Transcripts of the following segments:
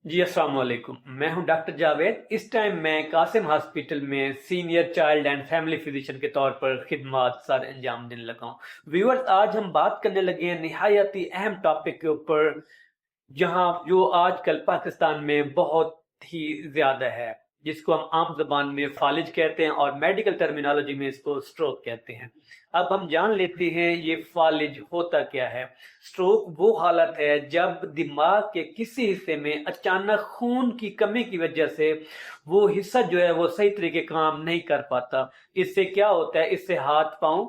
जी अस्सलाम वालेकुम। मैं हूं डॉक्टर जावेद। इस टाइम मैं कासिम हॉस्पिटल में senior child and family physician के तौर पर खिदमत सर अंजाम देने लगा हूं। व्यूअर्स, आज हम बात करने लगे हैं निहायत ही अहम टॉपिक के ऊपर, जहां जो आजकल पाकिस्तान में बहुत ही ज्यादा है, जिसको हम आम जबान में फालिज कहते हैं और मेडिकल टर्मिनोलॉजी में इसको स्ट्रोक कहते हैं। अब हम जान लेते हैं ये फालिज होता क्या है। स्ट्रोक वो हालत है जब दिमाग के किसी हिस्से में अचानक खून की कमी की वजह से वो हिस्सा जो है वो सही तरीके काम नहीं कर पाता। इससे क्या होता है, इससे हाथ पांव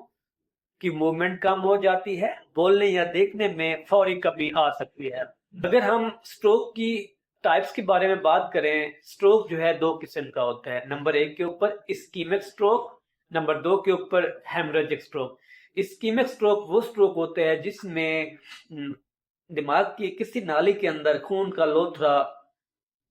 की मूवमेंट कम हो जाती है, बोलने या देखने में फौरी कमी आ सकती है। अगर हम स्ट्रोक की टाइप्स के बारे में बात करें, स्ट्रोक जो है दो किस्म का होता है। नंबर एक के ऊपर इस्कीमिक स्ट्रोक, नंबर दो के ऊपर हेमरेजिक स्ट्रोक। इस्कीमिक स्ट्रोक वो स्ट्रोक होते हैं जिसमें दिमाग की किसी नाली के अंदर खून का लोथड़ा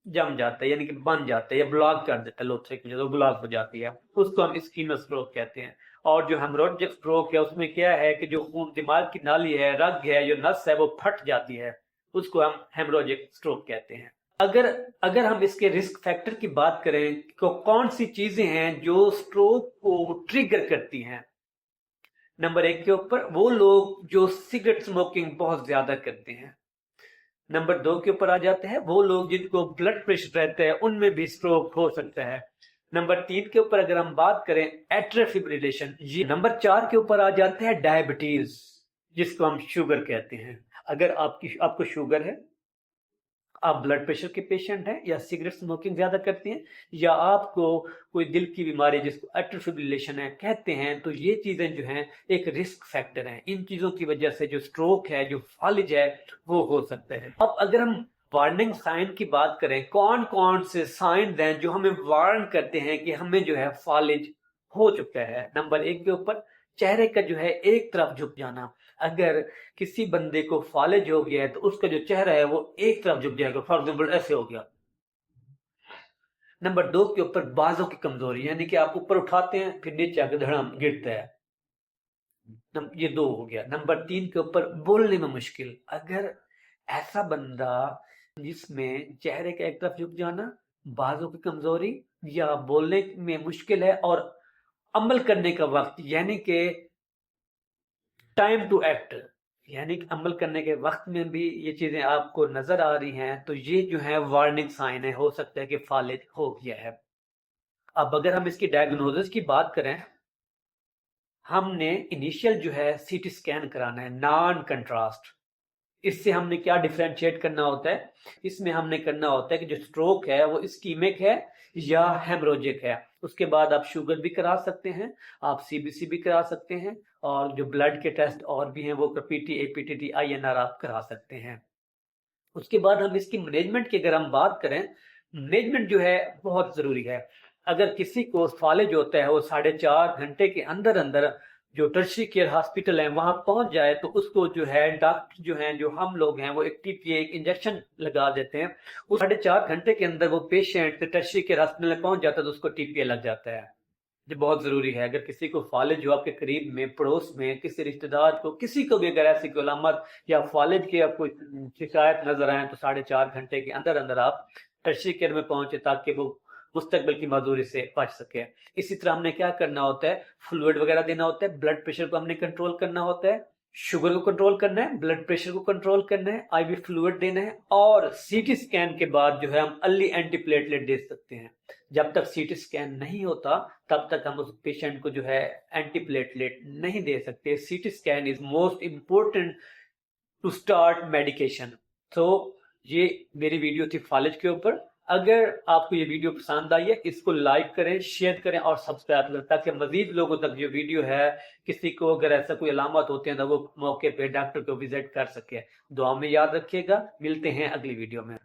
जम जाता है, यानी कि बन जाता है या ब्लॉक कर देता है, लोथड़े की जो ब्लॉक हो जाती है, उसको हम इस्कीमिक स्ट्रोक कहते हैं। और जो हेमरेजिक स्ट्रोक है उसमें क्या है कि जो खून दिमाग की नाली है, रग है, जो नस है, वो फट जाती है, उसको हम हेमरेजिक स्ट्रोक कहते हैं। अगर अगर हम इसके रिस्क फैक्टर की बात करें तो कौन सी चीजें हैं जो स्ट्रोक को ट्रिगर करती हैं। नंबर एक के ऊपर वो लोग जो सिगरेट स्मोकिंग बहुत ज्यादा करते हैं। नंबर दो के ऊपर आ जाते हैं वो लोग जिनको ब्लड प्रेशर रहता है, उनमें भी स्ट्रोक हो सकता है। नंबर तीन के ऊपर अगर हम बात करें एट्रियल फिब्रिलेशन, ये नंबर चार के ऊपर आ जाते हैं डायबिटीज, जिसको हम शुगर कहते हैं। अगर आपको शुगर है, आप ब्लड प्रेशर के पेशेंट हैं, या सिगरेट स्मोकिंग ज्यादा करते हैं, या आपको कोई दिल की बीमारी जिसको एट्रियल फिब्रिलेशन है कहते हैं, तो ये चीजें जो हैं एक रिस्क फैक्टर हैं। इन चीजों की वजह से जो स्ट्रोक है, जो फालिज है, वो हो सकता है। अब अगर हम वार्निंग साइन की बात करें, कौन कौन से साइन हैं जो हमें वार्न करते हैं कि हमें जो है फालिज हो चुका है। नंबर एक के ऊपर चेहरे का जो है एक तरफ झुक जाना। अगर किसी बंदे को फालिज हो गया है तो उसका जो चेहरा है वो एक तरफ झुक जाएगा, फॉर एग्जाम्पल ऐसे हो गया। नंबर दो के ऊपर बाजों की कमजोरी, यानी कि आप ऊपर उठाते हैं फिर नीचे आके धड़ाम गिरता है, ये दो हो गया। नंबर तीन के ऊपर बोलने में मुश्किल। अगर ऐसा बंदा जिसमें चेहरे का एक तरफ झुक जाना, बाजों की कमजोरी, या बोलने में मुश्किल है, और अमल करने का वक्त यानी कि टाइम टू एक्ट, यानी कि अमल करने के वक्त में भी ये चीजें आपको नजर आ रही हैं, तो ये जो है वार्निंग साइन है, हो सकता है कि फालिज हो गया है। अब अगर हम इसकी डायग्नोसिस की बात करें, हमने इनिशियल जो है सीटी स्कैन कराना है, नॉन कंट्रास्ट। इससे हमने क्या डिफरेंशिएट करना होता है, इसमें हमने करना होता है कि जो स्ट्रोक है वो इस्कीमिक है या हेमरोजिक है। उसके बाद आप शुगर भी करा सकते हैं, आप सीबीसी भी करा सकते हैं, और जो ब्लड के टेस्ट और भी हैं वो पीटी, एपीटीटी, आईएनआर आप करा सकते हैं। उसके बाद हम इसकी मैनेजमेंट की अगर हम बात करें, मैनेजमेंट जो है बहुत जरूरी है। अगर किसी को फालिज होता है वो 4.5 घंटे के अंदर अंदर जो टर्शरी केयर हॉस्पिटल है वहां पहुंच जाए, तो उसको जो है डॉक्टर जो हैं, जो हम लोग हैं, वो एक टीपीए, एक इंजेक्शन लगा देते हैं। उस 4.5 घंटे के अंदर वो पेशेंट टर्शरी केयर हॉस्पिटल में पहुंच जाता है तो उसको टीपीए लग जाता है। ये बहुत जरूरी है। अगर किसी को फालिज जो आपके करीब में, पड़ोस में, किसी रिश्तेदार को, किसी को भी अगर ऐसी कोई अलामत या फालिज की आपको शिकायत नजर आए, तो 4.5 घंटे के अंदर अंदर आप टर्शरी केयर में पहुंचे, ताकि वो मुस्तकबिल की माजूरी से बच सके। इसी तरह हमने क्या करना होता है, फ्लूइड वगैरह देना होता है, ब्लड प्रेशर को हमने कंट्रोल करना होता है, शुगर को कंट्रोल करना है, ब्लड प्रेशर को कंट्रोल करना है, आईवी फ्लूइड देना है, और सीटी स्कैन के बाद जो है हम अर्ली एंटीप्लेटलेट दे सकते हैं। जब तक सीटी स्कैन नहीं होता तब तक हम उस पेशेंट को जो है एंटीप्लेटलेट नहीं दे सकते। CT scan is most important to start medication. तो ये मेरी वीडियो थी फालिज के ऊपर। अगर आपको ये वीडियो पसंद आई है, इसको लाइक करें, शेयर करें और सब्सक्राइब करें, ताकि मजीद लोगों तक जो वीडियो है, किसी को अगर ऐसा कोई अलामत होते हैं तो वो मौके पे डॉक्टर को विजिट कर सके। दुआ में याद रखिएगा। मिलते हैं अगली वीडियो में।